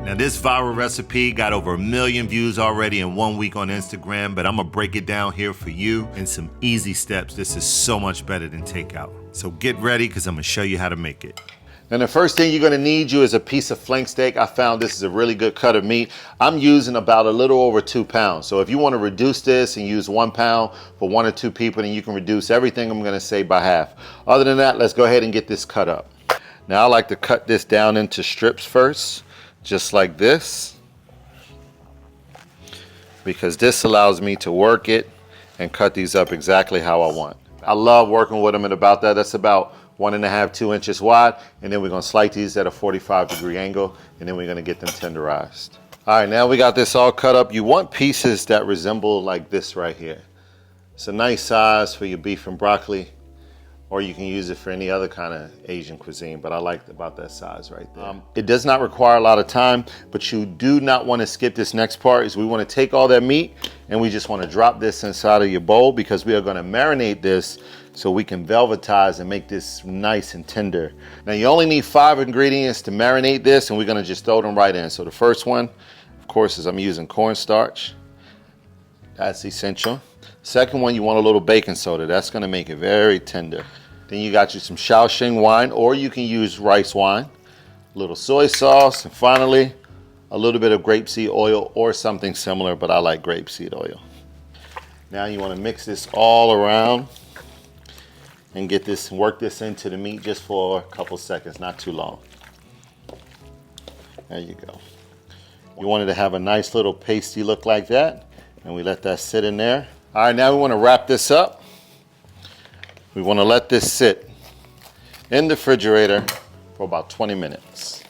Now this viral recipe got over 1 million views already in 1 week on Instagram, but I'm gonna break it down here for you in some easy steps. This is so much better than takeout. So get ready, because I'm gonna show you how to make it. And the first thing you're gonna need is a piece of flank steak. I found this is a really good cut of meat. I'm using about a little over 2 pounds. So if you wanna reduce this and use 1 pound for 1 or 2 people, then you can reduce everything I'm gonna say by half. Other than that, let's go ahead and get this cut up. Now I like to cut this down into strips first, just like this, because this allows me to work it and cut these up exactly how I want. I love working with them at about that. That's about 1.5 to 2 inches wide, and then we're gonna slice these at a 45-degree angle, and then we're gonna get them tenderized. All right, now we got this all cut up. You want pieces that resemble like this right here. It's a nice size for your beef and broccoli, or you can use it for any other kind of Asian cuisine, but I like about that size right there. It does not require a lot of time, but you do not want to skip this next part. Is we want to take all that meat and we just want to drop this inside of your bowl, because we are going to marinate this so we can velvetize and make this nice and tender. Now you only need 5 ingredients to marinate this, and we're going to just throw them right in. So the first one, of course, is I'm using cornstarch. That's essential. Second one, you want a little baking soda. That's going to make it very tender. Then you got you some Shaoxing wine, or you can use rice wine, a little soy sauce, and finally a little bit of grapeseed oil or something similar, but I like grapeseed oil. Now you want to mix this all around and get this, work this into the meat just for a couple seconds, not too long. There you go. You want it to have a nice little pasty look like that, and we let that sit in there. All right, now we want to wrap this up. We want to let this sit in the refrigerator for about 20 minutes.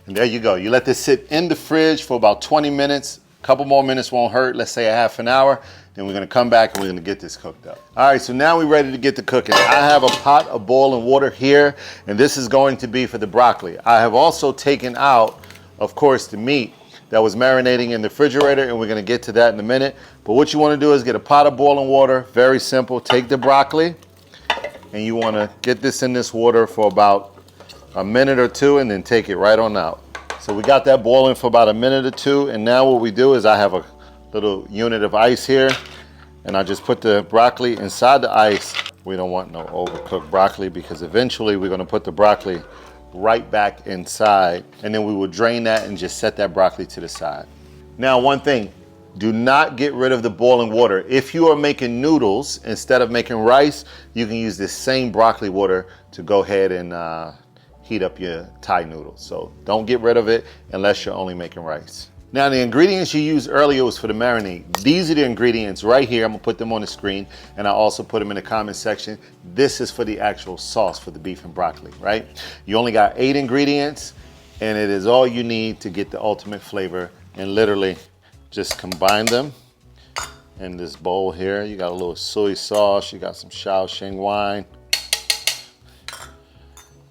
And there you go. You let this sit in the fridge for about 20 minutes. A couple more minutes won't hurt. Let's say a half an hour. Then we're going to come back and we're going to get this cooked up. All right, so now we're ready to get to cooking. I have a pot of boiling water here, and this is going to be for the broccoli. I have also taken out, of course, the meat that was marinating in the refrigerator, and we're going to get to that in a minute. But what you want to do is get a pot of boiling water. Very simple. Take the broccoli, and you want to get this in this water for about a minute or two, and then take it right on out. So we got that boiling for about a minute or two, and now what we do is I have a little unit of ice here, and I just put the broccoli inside the ice. We don't want no overcooked broccoli, because eventually we're going to put the broccoli right back inside, and then we will drain that and just set that broccoli to the side. Now, one thing, do not get rid of the boiling water. If you are making noodles instead of making rice, you can use this same broccoli water to go ahead and heat up your Thai noodles. So don't get rid of it unless you're only making rice. Now, the ingredients you used earlier was for the marinade. These are the ingredients right here. I'm gonna put them on the screen, and I also put them in the comment section. This is for the actual sauce for the beef and broccoli, right? You only got 8 ingredients, and it is all you need to get the ultimate flavor. And literally just combine them in this bowl here. You got a little soy sauce, you got some Shaoxing wine,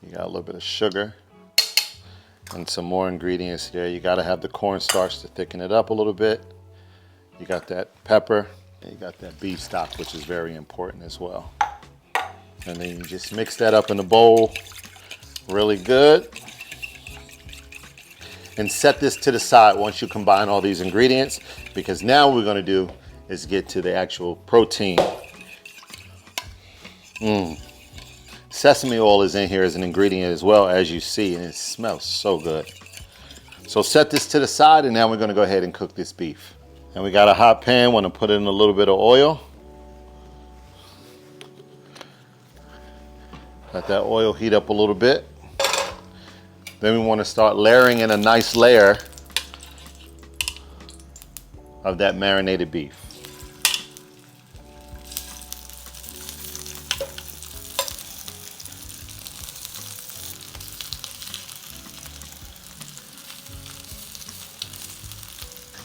you got a little bit of sugar, and some more ingredients here. You got to have the cornstarch to thicken it up a little bit. You got that pepper, and you got that beef stock, which is very important as well. And then you just mix that up in the bowl really good, and set this to the side once you combine all these ingredients, because now what we're going to do is get to the actual protein. Sesame oil is in here as an ingredient as well, as you see, and it smells so good. So set this to the side, and now we're going to go ahead and cook this beef. And we got a hot pan. Want to put in a little bit of oil. Let that oil heat up a little bit. Then we want to start layering in a nice layer of that marinated beef.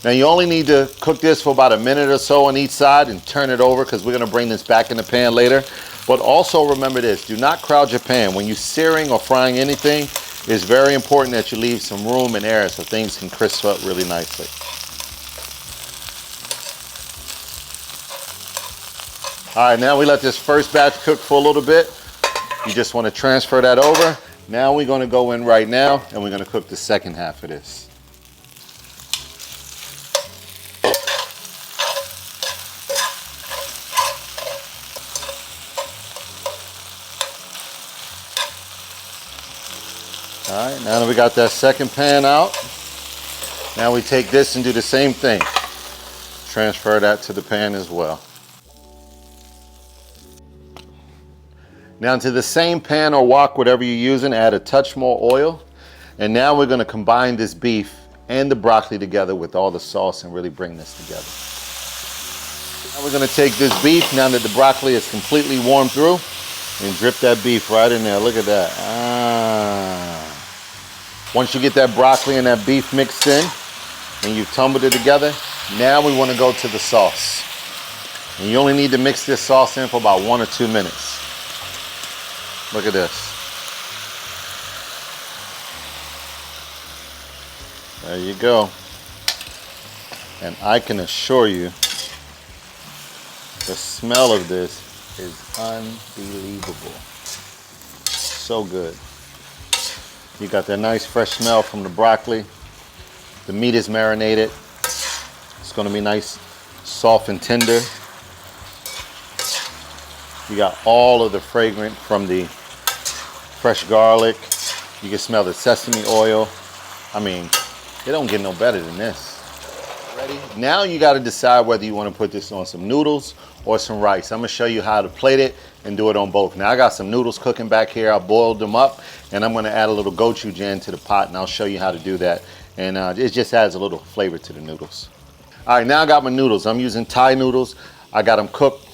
Now you only need to cook this for about a minute or so on each side and turn it over, because we're going to bring this back in the pan later. But also remember this, do not crowd your pan. When you're searing or frying anything, it's very important that you leave some room and air so things can crisp up really nicely. All right, now we let this first batch cook for a little bit. You just want to transfer that over. Now we're going to go in right now and we're going to cook the second half of this. All right, now that we got that second pan out, now we take this and do the same thing. Transfer that to the pan as well. Now to the same pan or wok, whatever you're using, add a touch more oil. And now we're gonna combine this beef and the broccoli together with all the sauce and really bring this together. Now we're gonna take this beef, now that the broccoli is completely warmed through, and drip that beef right in there. Look at that. Once you get that broccoli and that beef mixed in, and you've tumbled it together, now we wanna go to the sauce. And you only need to mix this sauce in for about 1 or 2 minutes. Look at this. There you go. And I can assure you, the smell of this is unbelievable. So good. You got that nice fresh smell from the broccoli. The meat is marinated. It's gonna be nice, soft and tender. You got all of the fragrance from the fresh garlic. You can smell the sesame oil. I mean, it don't get no better than this. Ready? Now you got to decide whether you want to put this on some noodles or some rice. I'm going to show you how to plate it and do it on both. Now I got some noodles cooking back here. I boiled them up and I'm going to add a little gochujang to the pot and I'll show you how to do that. And it just adds a little flavor to the noodles. All right, now I got my noodles. I'm using Thai noodles. I got them cooked,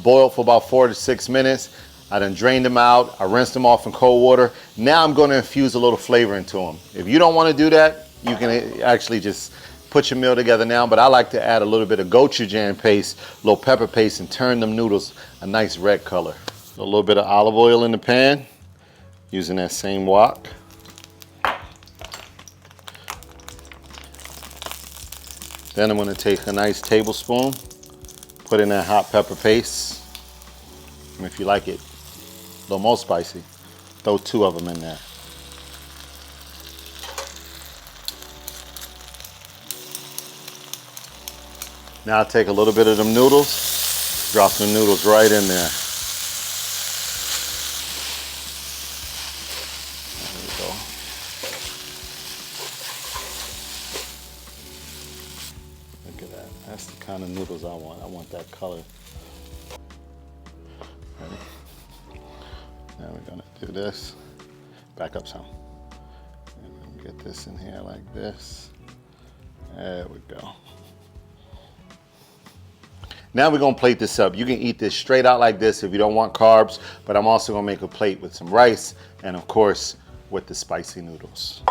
boiled for about 4 to 6 minutes. I done drained them out. I rinsed them off in cold water. Now I'm going to infuse a little flavor into them. If you don't want to do that, you can actually just put your meal together now, but I like to add a little bit of gochujang paste, a little pepper paste, and turn them noodles a nice red color. A little bit of olive oil in the pan, using that same wok. Then I'm going to take a nice tablespoon, put in that hot pepper paste, and if you like it a little more spicy, throw 2 of them in there. Now I'll take a little bit of them noodles, drop some noodles right in there. There we go. Look at that. That's the kind of noodles I want. I want that color. Ready? Now we're gonna do this. Back up some. And get this in here like this. There we go. Now we're gonna plate this up. You can eat this straight out like this if you don't want carbs, but I'm also gonna make a plate with some rice and of course with the spicy noodles.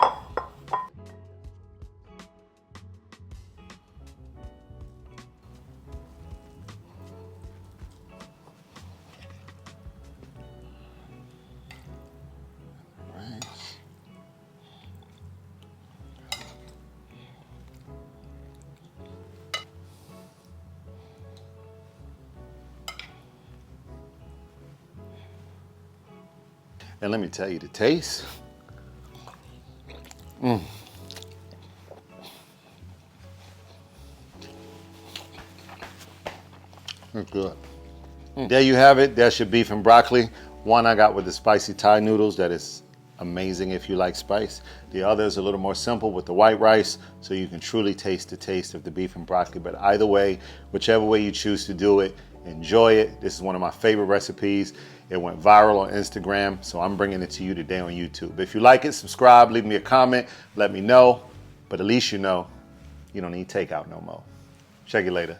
And let me tell you, the taste. It's good. There you have it. That's your beef and broccoli. One I got with the spicy Thai noodles that is amazing if you like spice. The other is a little more simple with the white rice, so you can truly taste the taste of the beef and broccoli. But either way, whichever way you choose to do it, enjoy it. This is one of my favorite recipes. It went viral on Instagram, so I'm bringing it to you today on YouTube. If you like it, subscribe, leave me a comment, let me know. But at least you know you don't need takeout no more. Check you later.